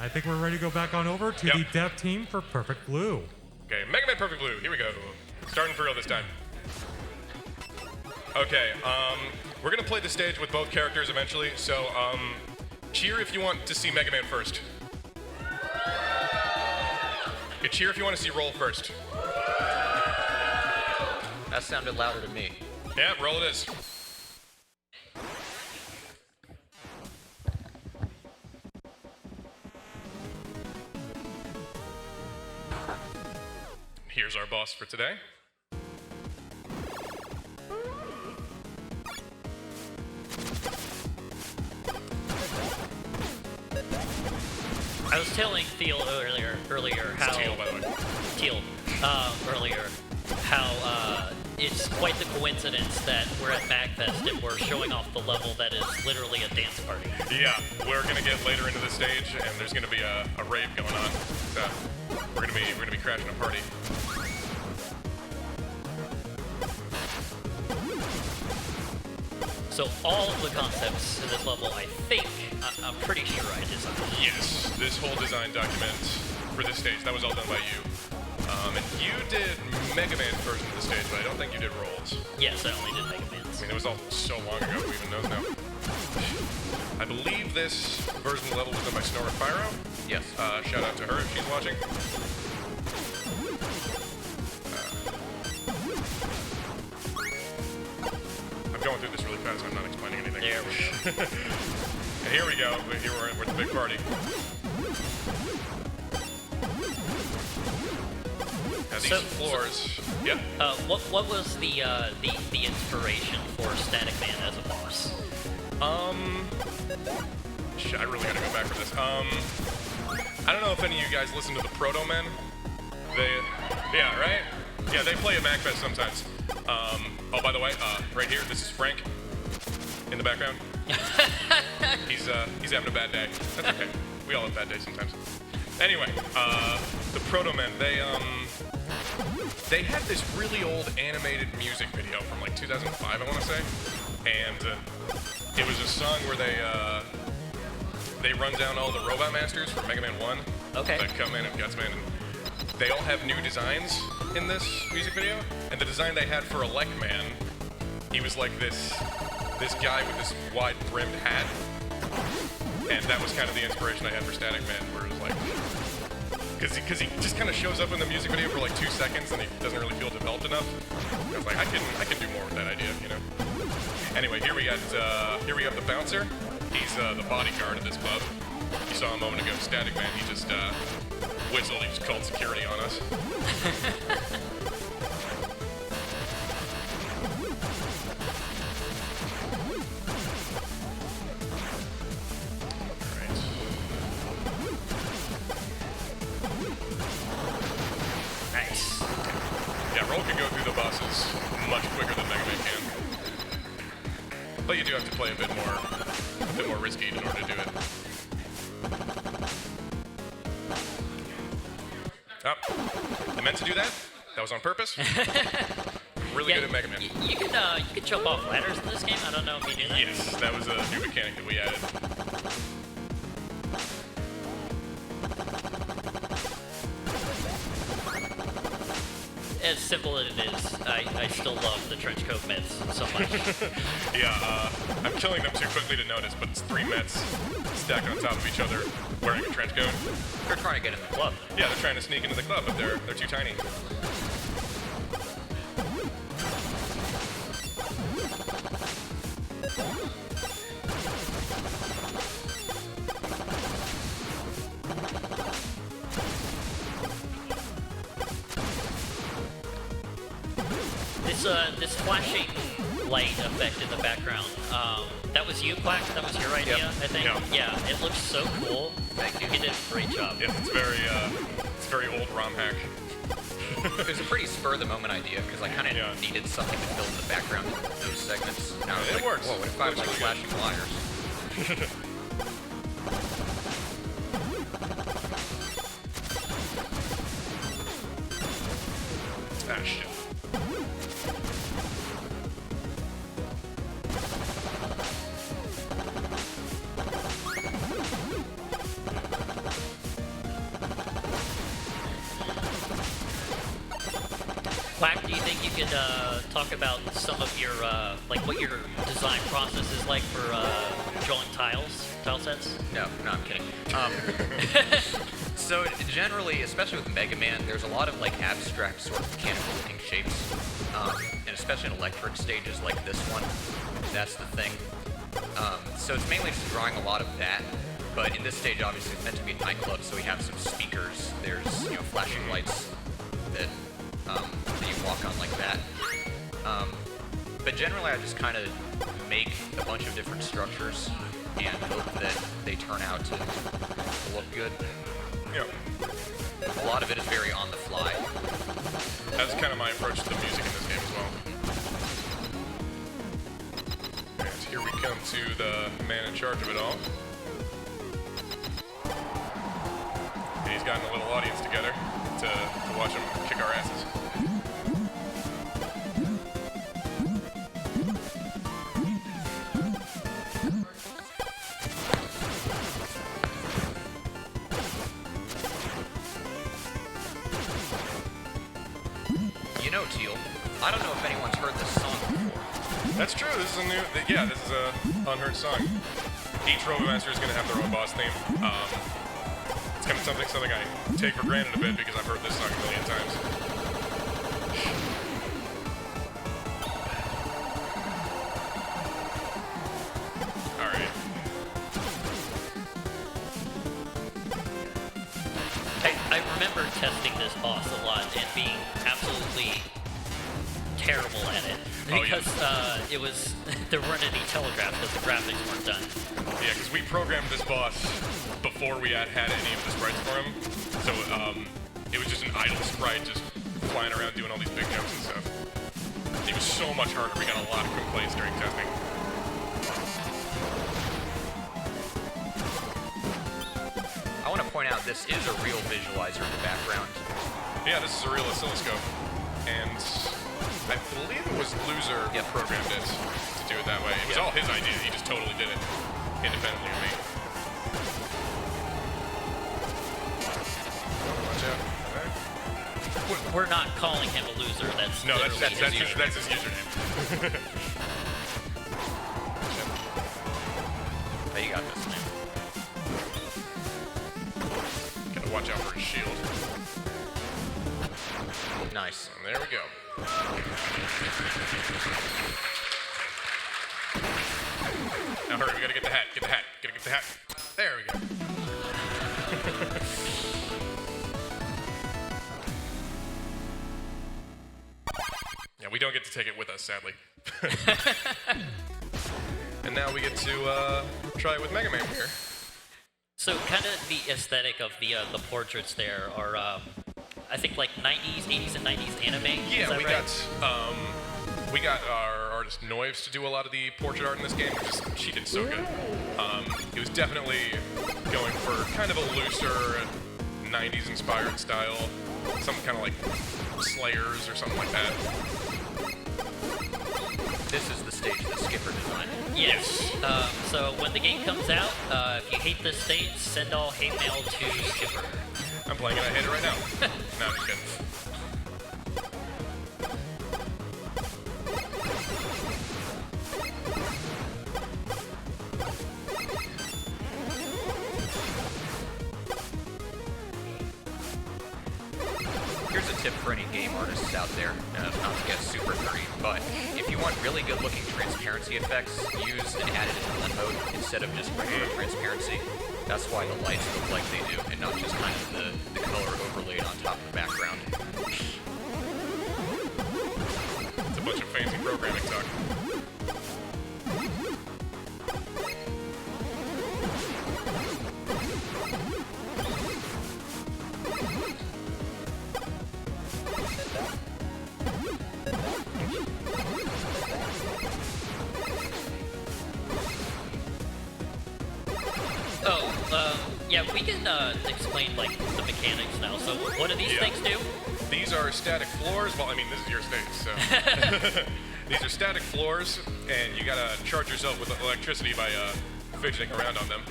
I think we're ready to go back on over to the dev team for Perfect Blue. Okay, Mega Man Perfect Blue, here we go. Starting for real this time. Okay, we're gonna play the stage with both characters eventually, so cheer if you want to see Mega Man first. Okay, cheer if you want to see Roll first. That sounded louder to me. Yeah, Roll it is. Here's our boss for today. I was telling Thiel earlier how Teal, by the way. Teal earlier how it's quite the coincidence that we're at MAGFest and we're showing off the level that is literally a dance party. Yeah, we're gonna get later into the stage, and there's gonna be a rave going on. So we're gonna be crashing a party. So all of the concepts in this level, I think, I'm pretty sure I designed. Yes, this whole design document for this stage, that was all done by you. And you did Mega Man's version of the stage, but I don't think you did Rolls. Yes, I only did Mega Man's. I mean, it was all so long ago, who even knows now? I believe this version of the level was done by Snow Pyro. Yes. Shout out to her if she's watching. I'm going through this really fast, so I'm not explaining anything. There we go. And here we go. Here we're at the big party. Now these floors. Yeah. What was the inspiration for Static Man as a boss? Shit, I really gotta go back for this. I don't know if any of you guys listen to the Proto Men. Yeah, right? Yeah, they play at MAGFest sometimes. Oh, by the way, right here, this is Frank in the background. He's having a bad day. That's okay. We all have bad days sometimes. Anyway, the Proto Men, they had this really old animated music video from like 2005, I want to say, and it was a song where they run down all the Robot Masters from Mega Man 1. Okay. Like Cutman and Gutsman, and they all have new designs in this music video. And the design they had for Elect Man, he was like this guy with this wide-brimmed hat, and that was kind of the inspiration I had for Static Man, where it was like, because he just kind of shows up in the music video for like 2 seconds, and he doesn't really feel developed enough. I was like, I can do more with that idea, you know. Anyway, here we have the bouncer. He's the bodyguard of this club. You saw a moment ago, Static Man. He just whistled. He just called security on us. Nice. Yeah, Roll can go through the bosses much quicker than Mega Man can. But you do have to play a bit more risky in order to do it. Oh, I meant to do that. That was on purpose. Really good at Mega Man. You can jump off ladders in this game. I don't know if you knew that. Yes, that was a new mechanic that we added. As simple as it is, I still love the trench coat Mets so much. Yeah, I'm killing them too quickly to notice, but it's 3 Mets stacked on top of each other wearing a trench coat. They're trying to get in the club. Yeah, they're trying to sneak into the club, but they're too tiny. This flashing light effect in the background, that was you, Quack? That was your idea, Yep. I think? Yeah. Yeah, it looks so cool. Thank you. You did a great job. Yeah, it's very old ROM hack. It was a pretty spur-of-the-moment idea, because I kind of needed something to fill in the background in those segments. And I was It like, works. whoa, what if I have It like works really flashing wires? Ah, shit. Quack, do you think you could talk about some of your, like what your design process is like for drawing tile sets? No, I'm kidding. So generally, especially with Mega Man, there's a lot of like abstract sort of mechanical looking shapes, and especially in electric stages like this one, that's the thing. So it's mainly just drawing a lot of that. But in this stage, obviously, it's meant to be a nightclub, so we have some speakers. There's flashing lights that you walk on like that. But generally, I just kind of make a bunch of different structures and hope that they turn out to look good. Yeah. A lot of it is very on the fly. That's kind of my approach to the music in this game as well. And here we come to the man in charge of it all. And he's gotten a little audience together to watch him kick our asses. You know, Teal, I don't know if anyone's heard this song before. That's true. This is a new. Yeah, this is a unheard song. Each Robomaster is going to have their own boss theme. It's kind of something I take for granted a bit because I've heard this song a million times. All right. I remember testing this boss a lot and being absolutely terrible at it because it was there weren't any telegraphs because the graphics weren't done. Yeah, because we programmed this boss before we had any of the sprites for him. So it was just an idle sprite just flying around doing all these big jumps and stuff. It was so much harder. We got a lot of complaints during testing. I want to point out this is a real visualizer in the background. Yeah, this is a real oscilloscope. And I believe it was Loser that programmed it to do it that way. It was all his idea. He just totally did it independently of me. Watch out. We're not calling him a loser. That's No, that's literally his username. Oh, you got this, man. Gotta watch out for his shield. Nice. And there we go. Now hurry, we gotta get the hat. Get the hat. Gotta get the hat. There we go. Yeah, we don't get to take it with us, sadly. And now we get to try it with Mega Man here. So kind of the aesthetic of the portraits there are, I think like 80s and 90s anime. Yeah, is that we right? we got our artist Noives to do a lot of the portrait art in this game. She did so good. It was definitely going for kind of a looser 90s inspired style, some kind of like Slayers or something like that. This is the stage that Skipper designed. Yes. So when the game comes out, if you hate this stage, send all hate mail to Skipper. I'm playing it, I hate it right now. No, I'm just kidding. Here's a tip for any game artists out there, not to get super nerdy, but if you want really good looking transparency effects, use an additive blend mode instead of just regular transparency. That's why the lights look like they do, and not just kind of the color overlaid on top of the background. It's a bunch of fancy programming talk. Yeah, we can explain like the mechanics now. So what do these things do? These are static floors. Well, I mean, this is your stage, so. These are static floors, and you gotta charge yourself with electricity by fidgeting around on them.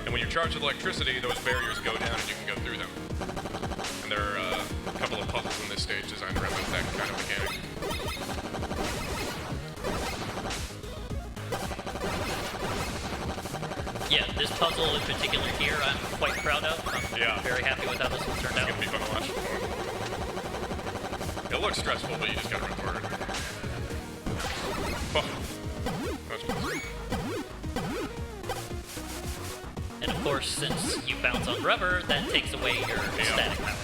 And when you're charged with electricity, those barriers go down and you can go through them. And there are a couple of puzzles in this stage stage designed around that kind of mechanic. Yeah, this puzzle in particular here, I'm quite proud of. I'm very happy with how this one turned out. It's gonna be fun to watch. It looks stressful, but you just gotta run forward. Oh. That's cool. And of course, since you bounce on rubber, that takes away your static power.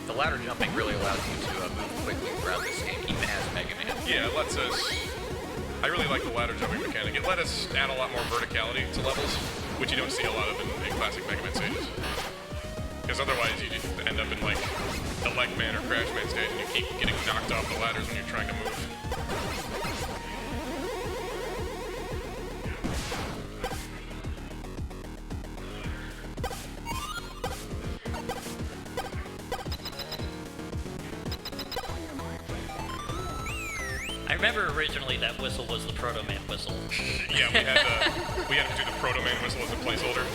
The ladder jumping really allows you to move quickly throughout this game, even as Mega Man. Yeah, it lets us... I really like the ladder jumping mechanic. It let us add a lot more verticality to levels, which you don't see a lot of in classic Mega Man stages. Because otherwise you just end up in like the Leg Man or Crash Man stage and you keep getting knocked off the ladders when you're trying to move. I remember originally that whistle was the Proto Man whistle. Yeah, we had to do the Proto Man whistle as a placeholder.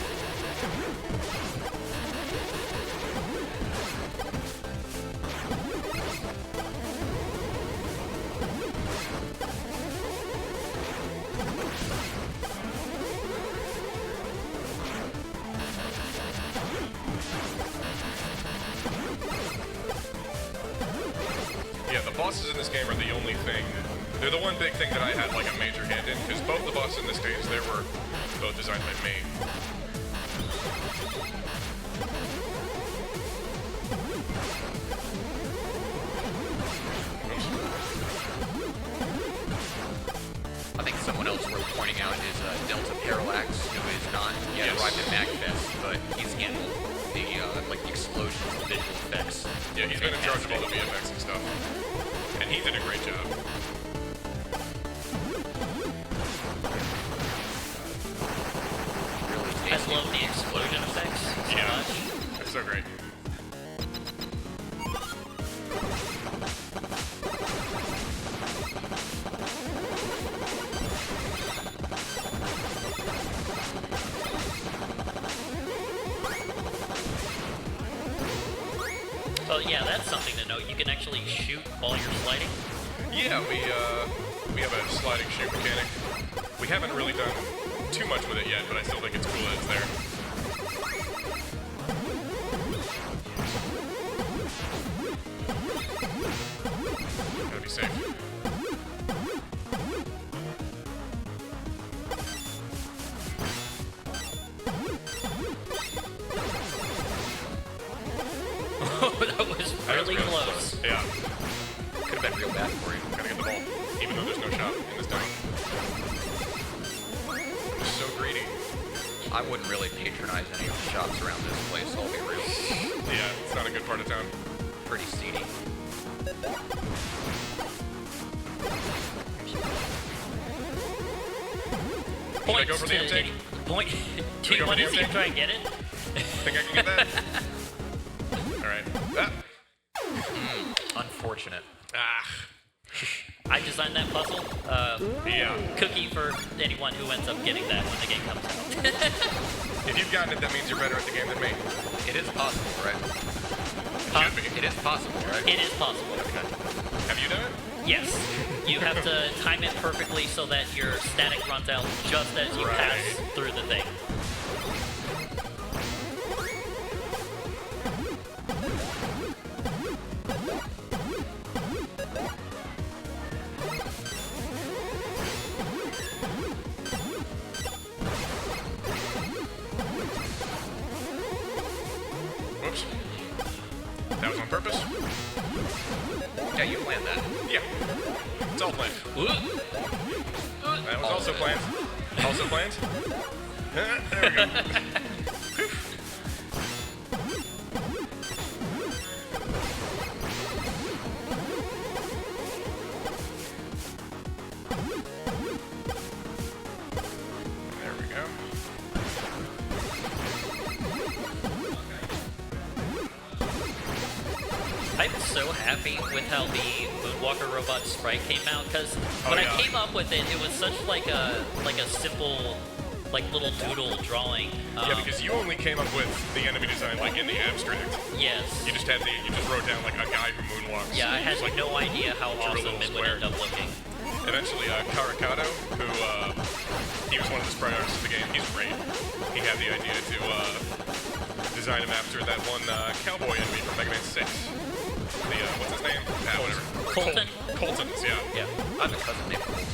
Yeah, the bosses in this game are the only thing. They're the one big thing that I had like a major hand in, because both the bosses in this stage, they were both designed by me. I think someone else worth pointing out is Delta Parallax, who is not yet arrived at MAGFest, but he's handled the like the explosions and visual effects. Yeah, he's been in charge of all the VFX and stuff. And he did a great job. I love the explosion effects so much. That's so great. Well, yeah, that's something to note. You can actually shoot while you're sliding. Yeah, we have a sliding shoot mechanic. We haven't really done too much with it yet, but I still think it's cool that it's there. Gotta be safe. That was really close. Yeah. Could have been real bad for you. Gotta get the ball. Even though there's no shot in this town. I'm so greedy. I wouldn't really patronize any of the shops around this place, I'll be real. Yeah, it's not a good part of town. Pretty seedy. Should I go for the intake? Point. Do we you go want for to the see him intake? try and get it? Think I can get that? Alright. Ah. Unfortunate. Ah. I designed that puzzle. Yeah. Cookie for anyone who ends up getting that when the game comes out. If you've gotten it, that means you're better at the game than me. It is possible, right? Should be. It is possible, right? It is possible. Have you done it? Yes. You have to time it perfectly so that your static runs out just as you pass through the thing. Whoops. That was on purpose? Yeah, you planned that. Yeah. It's all planned. That was also planned. Also planned? There we go. I'm so happy with how the Moonwalker robot sprite came out, because when I came up with it, it was such like a simple, like little doodle drawing. Yeah, because you only came up with the enemy design like in the abstract. Yes. You just wrote down like a guy who moonwalks. Yeah, I had like, no idea how awesome it would end up looking. Eventually, Karakato, who he was one of the sprite artists of the game. He's great. He had the idea to design him after that one cowboy enemy from Mega Man 6. The what's his name? Whatever. Colton. Colton's, yeah. Yeah, I have a cousin named Colton.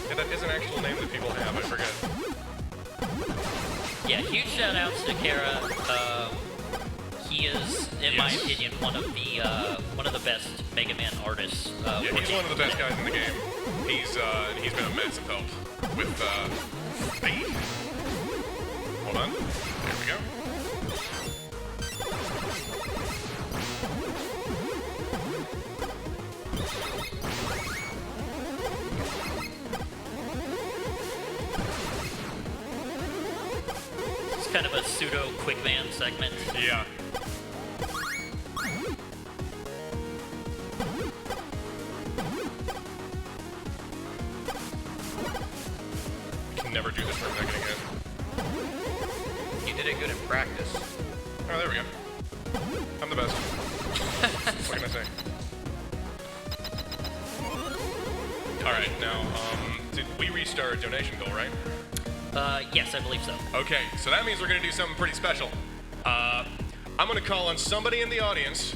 Yeah, that is an actual name that people have. I forget. Yeah, huge shout outs to Kara. He is, in my opinion, one of the best Mega Man artists. Yeah, he's one of the best guys in the game. He's been a massive help with speed. Hold on. There we go. It's kind of a pseudo Quickman segment. Yeah. Can never do this for a second again. You did it good in practice. Oh, there we go. I'm the best. What can I say? Alright, now, did we restart a donation goal, right? Yes, I believe so. Okay, so that means we're gonna do something pretty special. I'm gonna call on somebody in the audience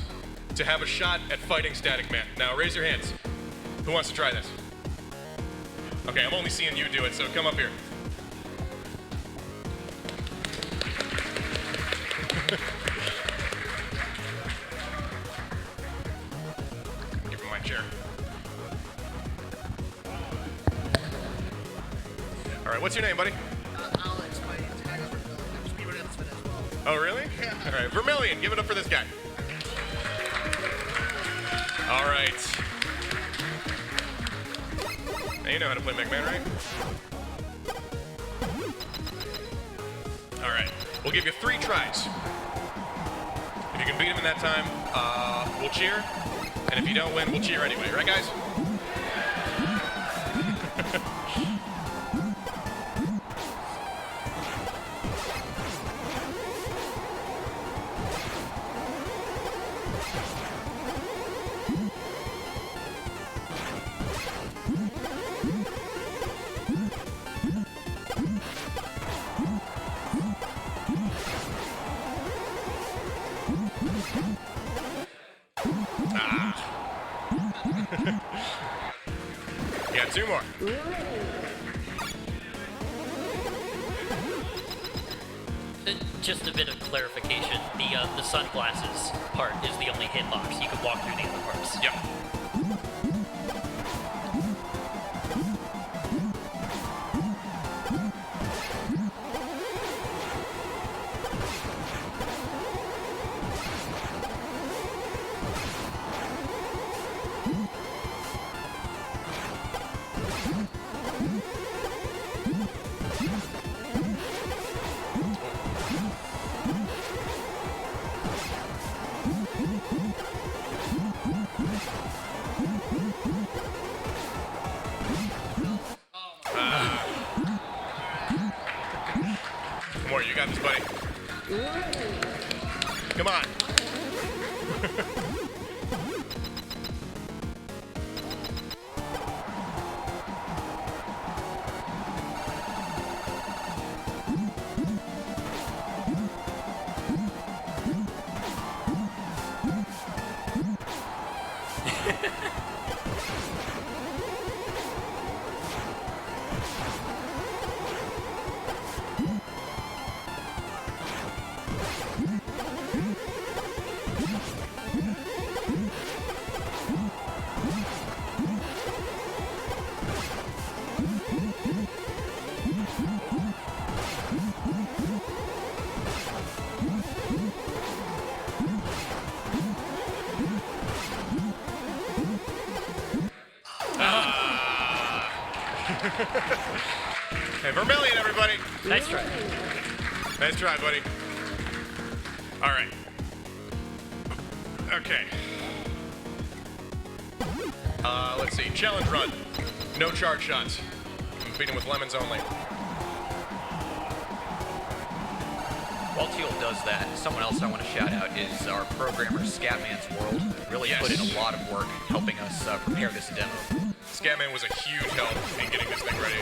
to have a shot at fighting Static Man. Now, raise your hands. Who wants to try this? Okay, I'm only seeing you do it, so come up here. Give him my chair. All right, what's your name, buddy? Alex, my tag is Vermilion. I'm speedrunning this video as well. Oh, really? Yeah. All right, Vermilion, give it up for this guy. All right. Now you know how to play Mega Man, right? All right, we'll give you 3 tries. If you can beat him in that time, we'll cheer. And if you don't win, we'll cheer anyway. Right, guys? You got 2 more. Just a bit of clarification. The sunglasses part is the only hitbox. You can walk through the other parts. Yep. Come on, you got this, buddy. Come on. Hey, Vermilion, everybody. Nice try. Nice try, buddy. All right. Okay. Let's see. Challenge run. No charge shots. Beat him with lemons only. While Teal does that, someone else I want to shout out is our programmer, Scatman's World. Really put in a lot of work helping us prepare this demo. Scatman was a huge help in getting this thing ready.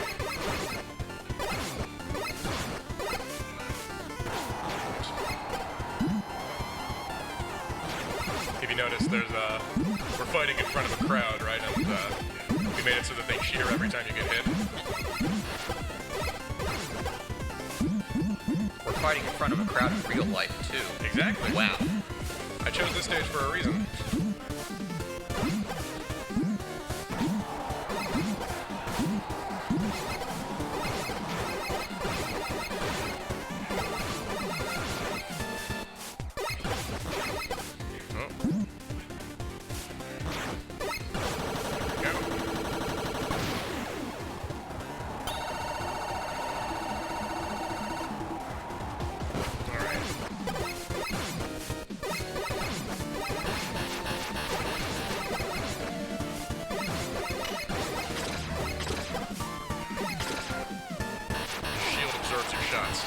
If you notice, we're fighting in front of a crowd, right? And we made it so that they cheer every time you get hit. We're fighting in front of a crowd in real life, too. Exactly. Wow. I chose this stage for a reason.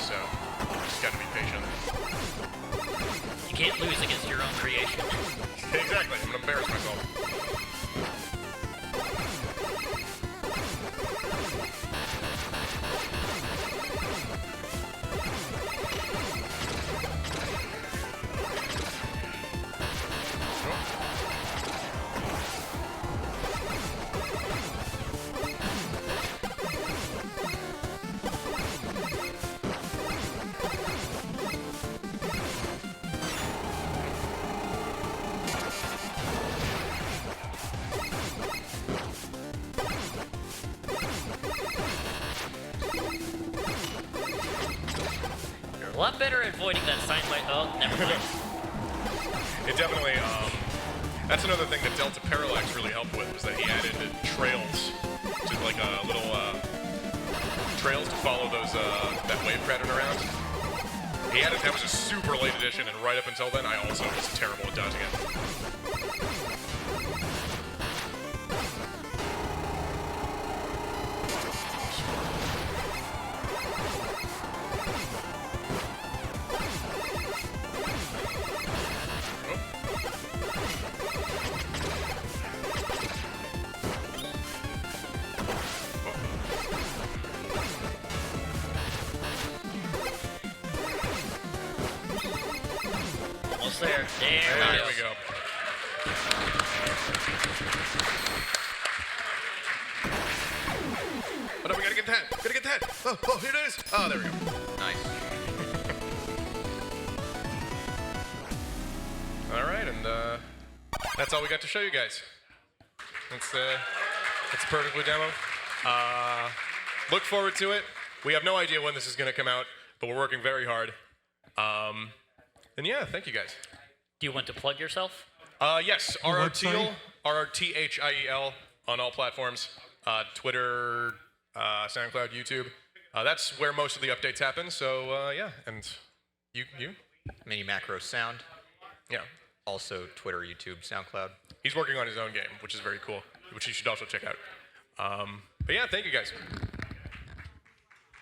So just gotta be patient. You can't lose against your own creation. Exactly. I'm gonna embarrass myself. A lot better at avoiding that sign by. Oh, never mind. It definitely, that's another thing that Delta Parallax really helped with, was that he added trails to like little trails to follow those that wave pattern around. He added that was a super late addition, and right up until then, I also was terrible at dodging it. Almost there. There we go. Oh no, we gotta get that. Gotta get that. Oh, here it is. Oh, there we go. Nice. All right, and that's all we got to show you guys. That's a perfectly demo. Look forward to it. We have no idea when this is gonna come out, but we're working very hard. And yeah, thank you guys. Do you want to plug yourself? Yes, rrthiel, rrthiel on all platforms, Twitter, SoundCloud, YouTube. That's where most of the updates happen. So yeah, and you? Minimacro Sound. Yeah. Also Twitter, YouTube, SoundCloud. He's working on his own game, which is very cool, which you should also check out. But yeah, thank you guys.